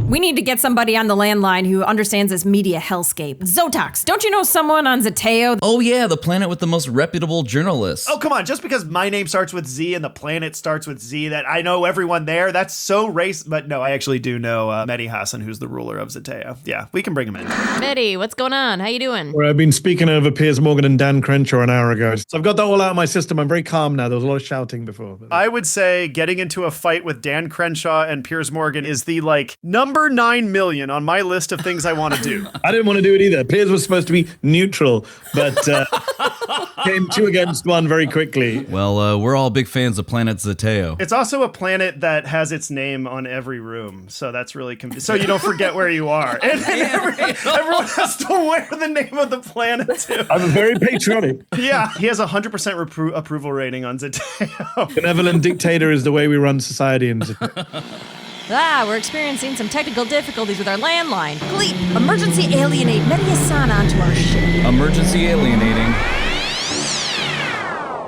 We need to get somebody on the landline who understands this media hellscape. Zotox, don't you know someone on Zeto? Oh yeah, the planet with the most reputable journalists. Oh, come on. Just because my name starts with Z and the planet starts with Z, that I know everyone there, that's so racist. But no, I actually do know Mehdi Hasan, who's the ruler of Zeto. Yeah, we can bring him in. Mehdi, what's going on? How you doing? Well, I've been speaking over Piers Morgan and Dan Crenshaw an hour ago. So I've got that all out of my system. I'm very calm now. There was a lot of shouting before. I would say getting into a fight with Dan Crenshaw and Piers Morgan is the, number 9 million on my list of things I want to do. I didn't want to do it either. Piers was supposed to be neutral, but came 2 against 1 very quickly. Well, we're all big fans of Planet Zeto. It's also a planet that has its name on every room, so that's really so you don't forget where you are. And everyone has to wear the name of the planet too. I'm very patriotic. Yeah, he has a 100% approval rating on Zeto. Benevolent dictator is the way we run society in Zeto. We're experiencing some technical difficulties with our landline. Gleep, emergency alienate Mehdi Hasan onto our ship. Emergency alienating.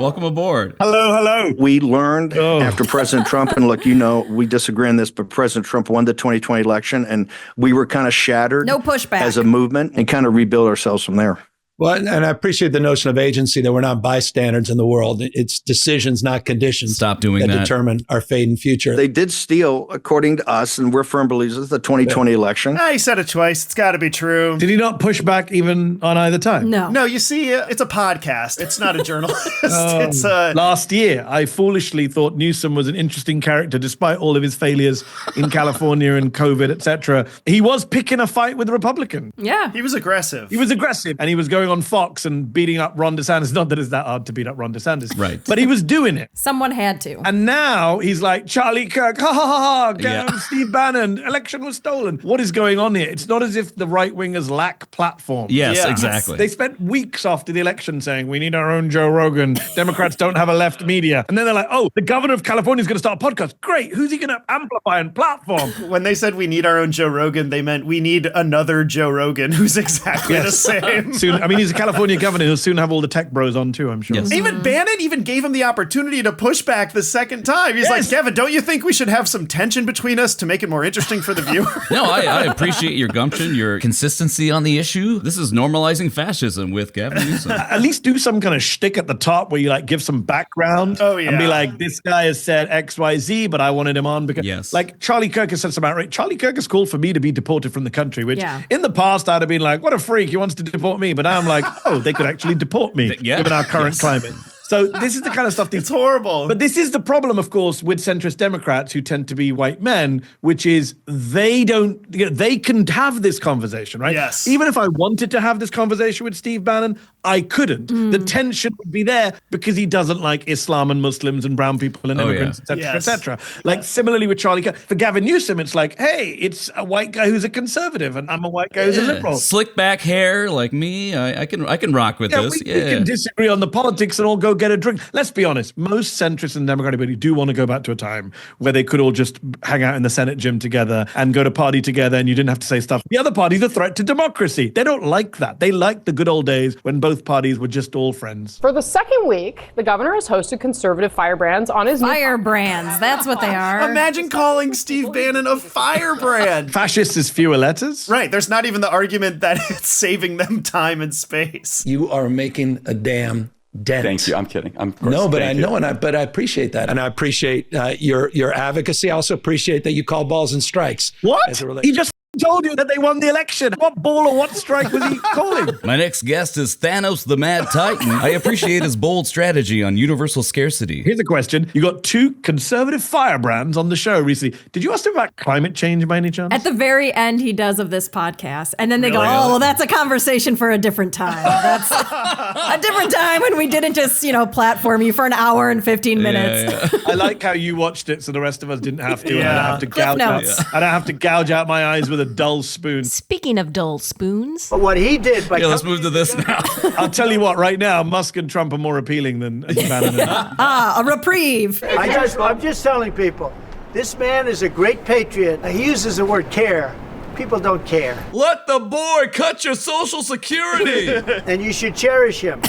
Welcome aboard. Hello. We learned after President Trump, and look, we disagree on this, but President Trump won the 2020 election, and we were kind of shattered. No pushback. As a movement, and kind of rebuild ourselves from there. Well, and I appreciate the notion of agency, that we're not bystanders in the world. It's decisions, not conditions. Stop doing that. Determine our fate and future. They did steal, according to us, and we're firm believers, of the 2020 election. He said it twice. It's got to be true. Did he not push back even on either time? No, you see, it's a podcast. It's not a journalist. It's Last year, I foolishly thought Newsom was an interesting character, despite all of his failures in California and COVID, etc. He was picking a fight with a Republican. Yeah. He was aggressive. He was aggressive, and he was going on Fox and beating up Ron DeSantis. Not that it's that hard to beat up Ron DeSantis. Right. But he was doing it. Someone had to. And now he's like, Charlie Kirk, ha ha ha, get him, Steve Bannon, election was stolen. What is going on here? It's not as if the right-wingers lack platform. Yes, exactly. They spent weeks after the election saying, we need our own Joe Rogan. Democrats don't have a left media. And then they're like, oh, the governor of California is going to start a podcast. Great. Who's he going to amplify and platform? When they said we need our own Joe Rogan, they meant we need another Joe Rogan who's exactly the same. Soon, he's a California governor. He'll soon have all the tech bros on too, I'm sure. Yes. Even Bannon even gave him the opportunity to push back the second time. He's like, Kevin, don't you think we should have some tension between us to make it more interesting for the viewer? No, I appreciate your gumption, your consistency on the issue. This is normalizing fascism with Gavin Newsom. At least do some kind of shtick at the top where you give some background. Oh, yeah. And be like, this guy has said X, Y, Z, but I wanted him on because Charlie Kirk has said some outright. Charlie Kirk has called for me to be deported from the country, which in the past I'd have been like, what a freak, he wants to deport me. But now I'm like, oh, they could actually deport me given our current climate. So this is the kind of stuff it's horrible. But this is the problem, of course, with centrist Democrats who tend to be white men, which is they can have this conversation, right? Yes. Even if I wanted to have this conversation with Steve Bannon, I couldn't. The tension would be there because he doesn't like Islam and Muslims and brown people and immigrants, et cetera. Similarly with Charlie Kirk. For Gavin Newsom, it's like, hey, it's a white guy who's a conservative and I'm a white guy who's a liberal. Slick back hair like me. I can rock with this. We can disagree on the politics and all go get a drink. Let's be honest. Most centrists and Democratic Party do want to go back to a time where they could all just hang out in the Senate gym together and go to party together and you didn't have to say stuff. The other party's a threat to democracy. They don't like that. They like the good old days when both parties were just all friends. For the second week, the governor has hosted conservative firebrands on his Firebrands, that's what they are. Imagine calling Steve Bannon a firebrand. Fascist is fewer letters. Right. There's not even the argument that it's saving them time and space. You are making a damn dent. Thank you. I'm kidding. But I know, but I appreciate that, and I appreciate your advocacy. I also appreciate that you call balls and strikes. What? He just told you that they won the election. What ball or what strike was he calling? My next guest is Thanos the Mad Titan. I appreciate his bold strategy on universal scarcity. Here's a question. You got 2 conservative firebrands on the show recently. Did you ask him about climate change by any chance? At the very end, he does of this podcast. And then they go, oh, well, that's a conversation for a different time. That's a different time when we didn't just, platform you for an hour and 15 minutes. I like how you watched it so the rest of us didn't have to. I don't have to gouge out my eyes with a dull spoon. Speaking of dull spoons. But what he did by let's move to this now. I'll tell you what, right now, Musk and Trump are more appealing than Bannon. A reprieve. I'm just telling people, this man is a great patriot. He uses the word care. People don't care. Let the boy cut your Social Security. And you should cherish him.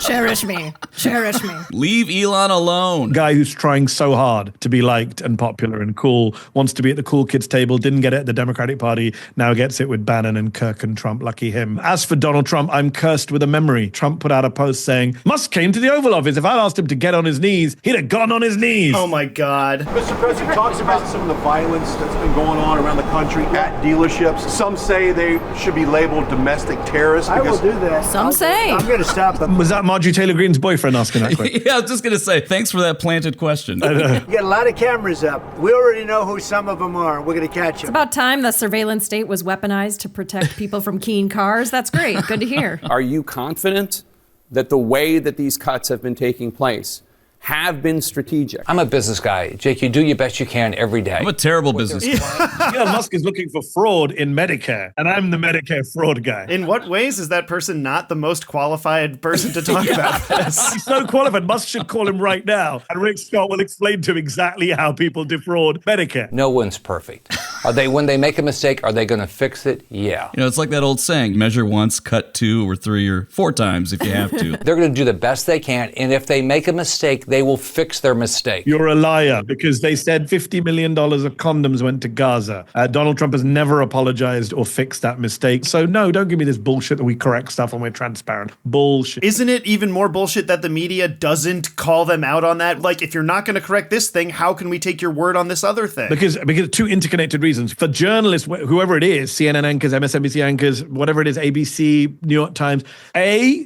Cherish me. Cherish me. Leave Elon alone. Guy who's trying so hard to be liked and popular and cool, wants to be at the cool kids table, didn't get it at the Democratic Party, now gets it with Bannon and Kirk and Trump. Lucky him. As for Donald Trump, I'm cursed with a memory. Trump put out a post saying, Musk came to the Oval Office. If I'd asked him to get on his knees, he'd have gone on his knees. Oh my God. Mr. President talks about some of the violence that's been going on around the country at dealerships. Some say they should be labeled domestic terrorists. I will do that. Some say. I'm going to stop them. Was that Marjorie Taylor Greene's boyfriend asking that question? Yeah, I was just going to say, thanks for that planted question. You got a lot of cameras up. We already know who some of them are. We're going to catch them. About time the surveillance state was weaponized to protect people from keen cars. That's great. Good to hear. Are you confident that the way that these cuts have been taking place have been strategic? I'm a business guy. Jake, you do your best you can every day. I'm a terrible business guy. Elon Musk is looking for fraud in Medicare, and I'm the Medicare fraud guy. In what ways is that person not the most qualified person to talk about this? He's so qualified. Musk should call him right now, and Rick Scott will explain to him exactly how people defraud Medicare. No one's perfect. When they make a mistake, are they going to fix it? Yeah. You know, it's like that old saying, measure once, cut 2 or 3 or 4 times if you have to. They're going to do the best they can, and if they make a mistake, they will fix their mistake. You're a liar, because they said $50 million of condoms went to Gaza. Donald Trump has never apologized or fixed that mistake. So no, don't give me this bullshit that we correct stuff and we're transparent. Bullshit. Isn't it even more bullshit that the media doesn't call them out on that? Like, if you're not going to correct this thing, how can we take your word on this other thing? Because two interconnected reasons. For journalists, whoever it is, CNN anchors, MSNBC anchors, whatever it is, ABC, New York Times,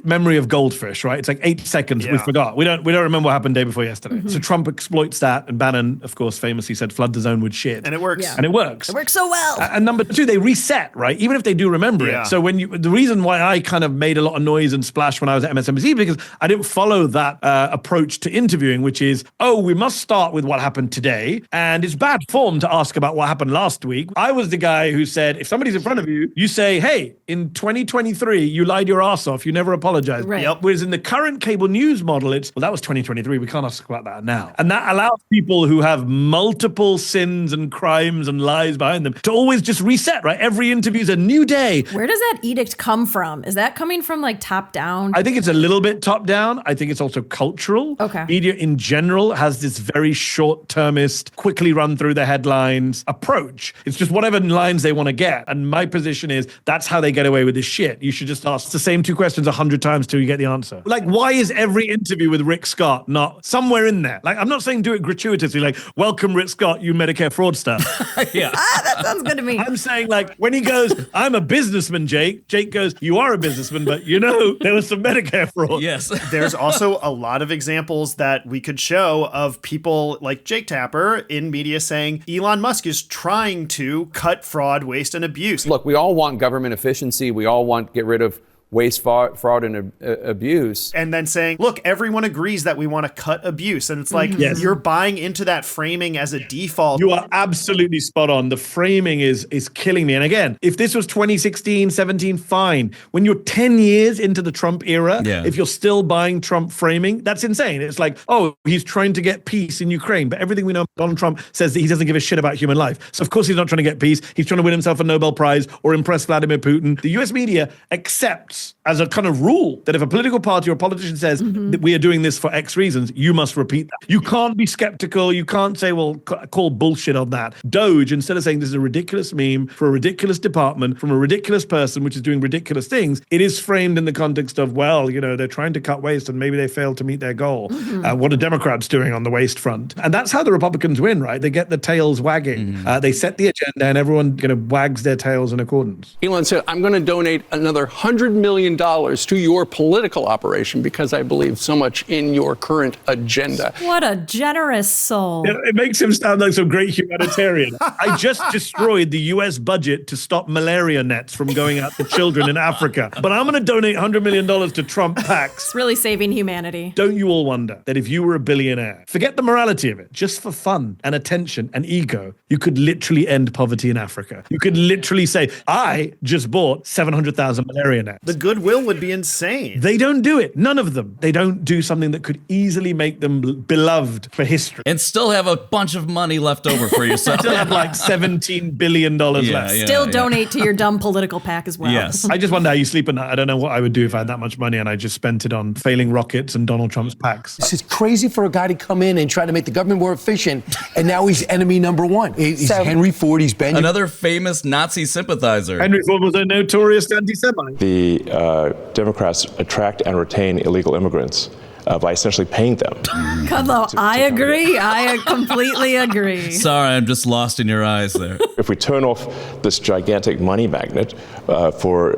memory of goldfish, right? It's like 8 seconds. We forgot. We don't remember what happened day before yesterday. Mm-hmm. So Trump exploits that, and Bannon, of course, famously said, flood the zone with shit. And it works. Yeah. And it works. It works so well. And number 2, they reset, right? Even if they do remember it. So the reason why I kind of made a lot of noise and splash when I was at MSNBC, because I didn't follow that approach to interviewing, which is, we must start with what happened today. And it's bad form to ask about what happened last week. I was the guy who said, if somebody's in front of you, you say, hey, in 2023, you lied your ass off. You never apologized. Right. Yep. Whereas in the current cable news model, it's, that was 2023. We can't ask about that now. And that allows people who have multiple sins and crimes and lies behind them to always just reset, right? Every interview is a new day. Where does that edict come from? Is that coming from like top down? I think it's a little bit top down. I think it's also cultural. Okay. Media in general has this very short-termist, quickly run through the headlines approach. It's just whatever lines they want to get. And my position is that's how they get away with this shit. You should just ask the same 2 questions 100 times till you get the answer. Like, why is every interview with Rick Scott not somewhere in there? Like, I'm not saying do it gratuitously, like, welcome Rick Scott, you Medicare fraudster. Yeah. That sounds good to me. I'm saying, like, when he goes, I'm a businessman, Jake goes, you are a businessman, but there was some Medicare fraud. Yes. There's also a lot of examples that we could show of people like Jake Tapper in media saying Elon Musk is trying to cut fraud, waste, and abuse. Look, we all want government efficiency. We all want to get rid of waste, fraud, and abuse. And then saying, look, everyone agrees that we want to cut abuse. And it's like, you're buying into that framing as a default. You are absolutely spot on. The framing is killing me. And again, if this was 2016, 17, fine. When you're 10 years into the Trump era, if you're still buying Trump framing, that's insane. It's like, he's trying to get peace in Ukraine. But everything we know, Donald Trump says that he doesn't give a shit about human life. So of course he's not trying to get peace. He's trying to win himself a Nobel Prize or impress Vladimir Putin. The US media accepts as a kind of rule that if a political party or a politician says that we are doing this for X reasons, you must repeat that. You can't be skeptical. You can't say, call bullshit on that. Doge, instead of saying this is a ridiculous meme for a ridiculous department from a ridiculous person, which is doing ridiculous things, it is framed in the context of, they're trying to cut waste and maybe they failed to meet their goal. What are Democrats doing on the waste front? And that's how the Republicans win, right? They get the tails wagging. They set the agenda and everyone wags their tails in accordance. Elon said, I'm going to donate another $100 million to your political operation because I believe so much in your current agenda. What a generous soul. It makes him sound like some great humanitarian. I just destroyed the US budget to stop malaria nets from going out to children in Africa. But I'm going to donate $100 million to Trump PACs. It's really saving humanity. Don't you all wonder that if you were a billionaire, forget the morality of it, just for fun and attention and ego, you could literally end poverty in Africa. You could literally say, I just bought 700,000 malaria nets. goodwill would be insane. They don't do it. None of them. They don't do something that could easily make them beloved for history. And still have a bunch of money left over for yourself. Still have like $17 billion left. Still donate to your dumb political PAC as well. Yes. I just wonder how you sleep at night. I don't know what I would do if I had that much money and I just spent it on failing rockets and Donald Trump's PACs. It's crazy for a guy to come in and try to make the government more efficient, and now he's enemy number one. He's Henry Ford, he's Benjamin. Another famous Nazi sympathizer. Henry Ford was a notorious anti-Semite. The Democrats attract and retain illegal immigrants by essentially paying them. Kudlow, I agree. I completely agree. Sorry, I'm just lost in your eyes there. If we turn off this gigantic money magnet for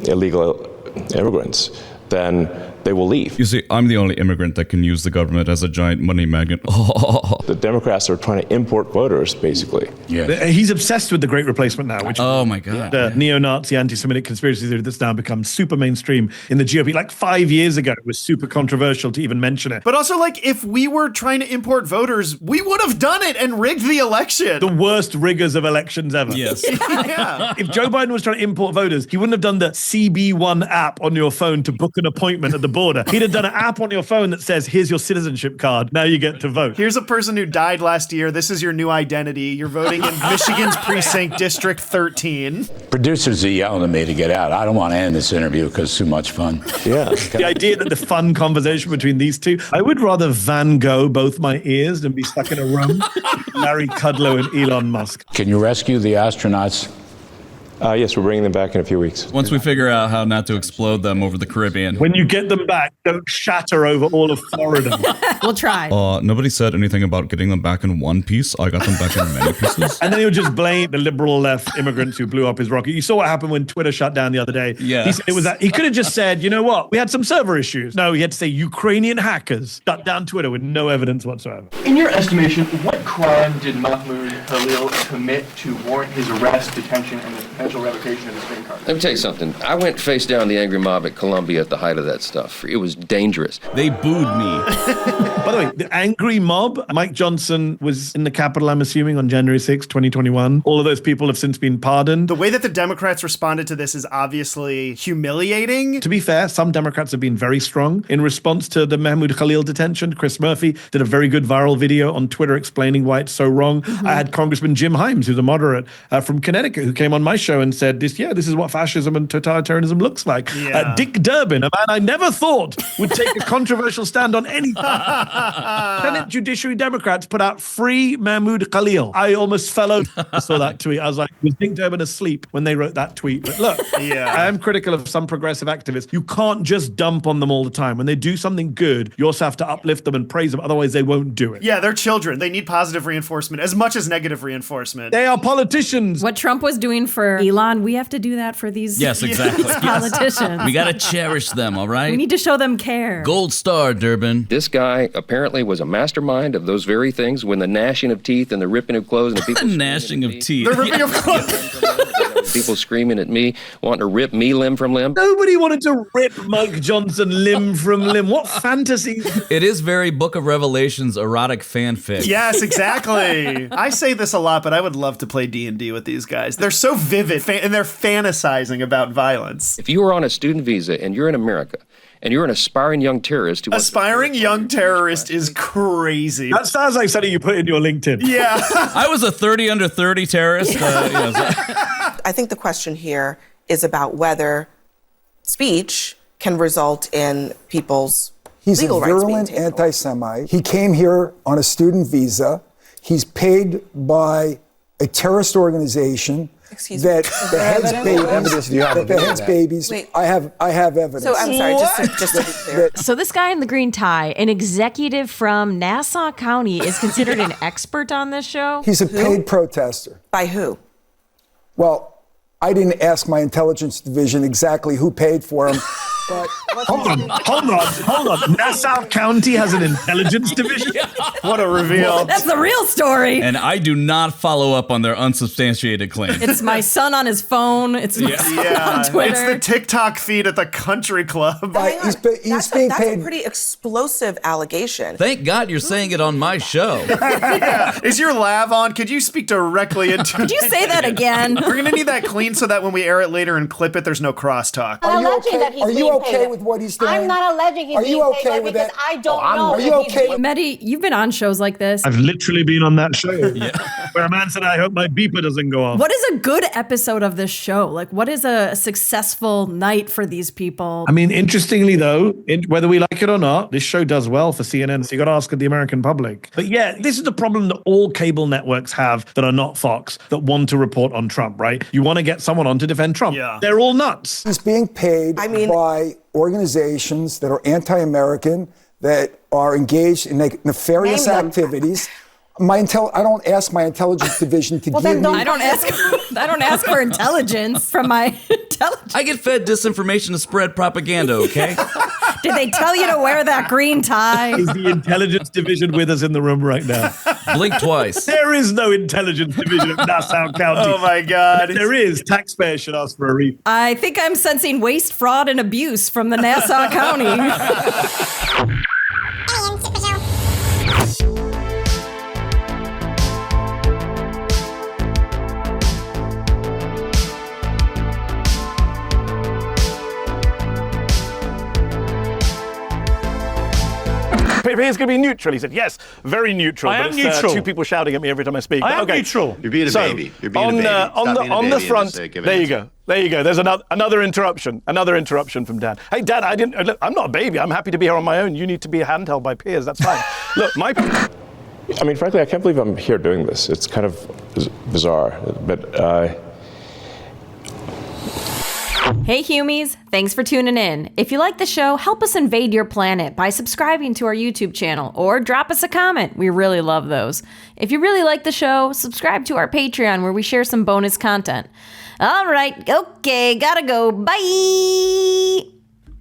illegal immigrants, then they will leave. You see, I'm the only immigrant that can use the government as a giant money magnet. The Democrats are trying to import voters, basically. Yeah. He's obsessed with the Great Replacement now, which oh my God. The neo-Nazi anti-Semitic conspiracy theory that's now become super mainstream in the GOP. Like 5 years ago, it was super controversial to even mention it. But also, like, if we were trying to import voters, we would have done it and rigged the election. The worst riggers of elections ever. Yes. Yeah. If Joe Biden was trying to import voters, he wouldn't have done the CB1 app on your phone to book an appointment at the border. He'd have done an app on your phone that says, here's your citizenship card. Now you get to vote. Here's a person who died last year. This is your new identity. You're voting in Michigan's precinct, District 13. Producers are yelling at me to get out. I don't want to end this interview because it's too much fun. Yeah. The idea that the fun conversation between these two, I would rather Van Gogh both my ears than be stuck in a room with Larry Kudlow and Elon Musk. Can you rescue the astronauts? Yes, we're bringing them back in a few weeks. Once we figure out how not to explode them over the Caribbean. When you get them back, don't shatter over all of Florida. We'll try. Nobody said anything about getting them back in one piece. I got them back in many pieces. And then he'll just blame the liberal left immigrants who blew up his rocket. You saw what happened when Twitter shut down the other day. Yeah. He said it was that. He could have just said, you know what? We had some server issues. No, he had to say Ukrainian hackers shut down Twitter with no evidence whatsoever. In your estimation, what crime did Mahmoud Khalil commit to warrant his arrest, detention, and the potential revocation of his green card? Let me tell you something. I went face down the angry mob at Columbia at the height of that stuff. It was dangerous. They booed me. By the way, the angry mob, Mike Johnson was in the Capitol, I'm assuming, on January 6, 2021. All of those people have since been pardoned. The way that the Democrats responded to this is obviously humiliating. To be fair, some Democrats have been very strong in response to the Mahmoud Khalil detention. Chris Murphy did a very good viral video on Twitter explaining why it's so wrong. Mm-hmm. I had Congressman Jim Himes, who's a moderate from Connecticut, who came on my show and said, this is what fascism and totalitarianism looks like. Yeah. Dick Durbin, a man I never thought would take a controversial stand on anything. Senate Judiciary Democrats put out free Mahmoud Khalil. I almost fell over. I saw that tweet. I was like, was Dick Durbin asleep when they wrote that tweet? But look, I am critical of some progressive activists. You can't just dump on them all the time. When they do something good, you also have to uplift them and praise them. Otherwise, they won't do it. Yeah, they're children. They need positive reinforcement as much as negative reinforcement. They are politicians. What Trump was doing for Elon, we have to do that for these, exactly. these politicians. We got to cherish them, all right? We need to show them care. Gold star, Durbin. This guy apparently was a mastermind of those very things when the gnashing of teeth and the ripping of clothes and the people gnashing of teeth. The ripping of clothes. People screaming at me, wanting to rip me limb from limb. Nobody wanted to rip Mike Johnson limb from limb. What fantasy? It is very Book of Revelations erotic fanfic. Yes, exactly. I say this a lot, but I would love to play D&D with these guys. They're so vivid and they're fantasizing about violence. If you were on a student visa and you're in America, and you're an aspiring young terrorist. Aspiring young terrorist is crazy. That sounds like something you put in your LinkedIn. Yeah. I was a 30 under 30 terrorist. I think the question here is about whether speech can result in people's legal rights being taken away. He's a virulent anti-Semite. He came here on a student visa. He's paid by a terrorist organization that beheads babies. Wait. I have evidence. So I'm sorry, just to be clear. So this guy in the green tie, an executive from Nassau County, is considered an expert on this show? He's a paid protester. By who? Well, I didn't ask my intelligence division exactly who paid for him, But Hold on. Nassau County has an intelligence division? What a reveal. That's the real story. And I do not follow up on their unsubstantiated claims. It's my son on his phone. It's my son on Twitter. It's the TikTok feed at the country club. he's That's being a paid. pretty explosive allegation. Thank God you're saying it on my show. Yeah. Is your lav on? Could you speak directly into Could you say that again? We're going to need that clean so that when we air it later and clip it, there's no crosstalk. Are you alleging okay? that he's Are you being okay paid. with what he's doing? I'm not alleging he's Are you being okay paid with because that? I don't know. Are you if he's okay being- Mehdi, you've been on shows like this. I've literally been on that show where a man said, I hope my beeper doesn't go off. What is a good episode of this show? Like, what is a successful night for these people? I mean, interestingly, though, whether we like it or not, this show does well for CNN. So you got to ask the American public. But yeah, this is the problem that all cable networks have that are not Fox that want to report on Trump, right? You want to get someone on to defend Trump. Yeah. They're all nuts. He's being paid by organizations that are anti-American, that are engaged in nefarious Name them. activities. I don't ask my intelligence division to give me. I don't ask for intelligence from my intelligence. I get fed disinformation to spread propaganda, okay? Did they tell you to wear that green tie? Is the intelligence division with us in the room right now? Blink twice. There is no intelligence division of Nassau County. Oh my God. If there is, taxpayers should ask for a refund. I think I'm sensing waste, fraud, and abuse from the Nassau County. He's going to be neutral. He said, yes, very neutral. I but am it's, neutral. two people shouting at me every time I speak. I am Okay. neutral. You're being a baby. You're being a baby. On the front, there you go. There you go. There's another interruption. Another interruption from Dan. Hey, Dan, I'm not a baby. I'm happy to be here on my own. You need to be handheld by peers. That's fine. Look, I mean, frankly, I can't believe I'm here doing this. It's kind of bizarre, but Hey Humies, thanks for tuning in. If you like the show, help us invade your planet by subscribing to our YouTube channel or drop us a comment. We really love those. If you really like the show, subscribe to our Patreon where we share some bonus content. All right, okay, gotta go. Bye!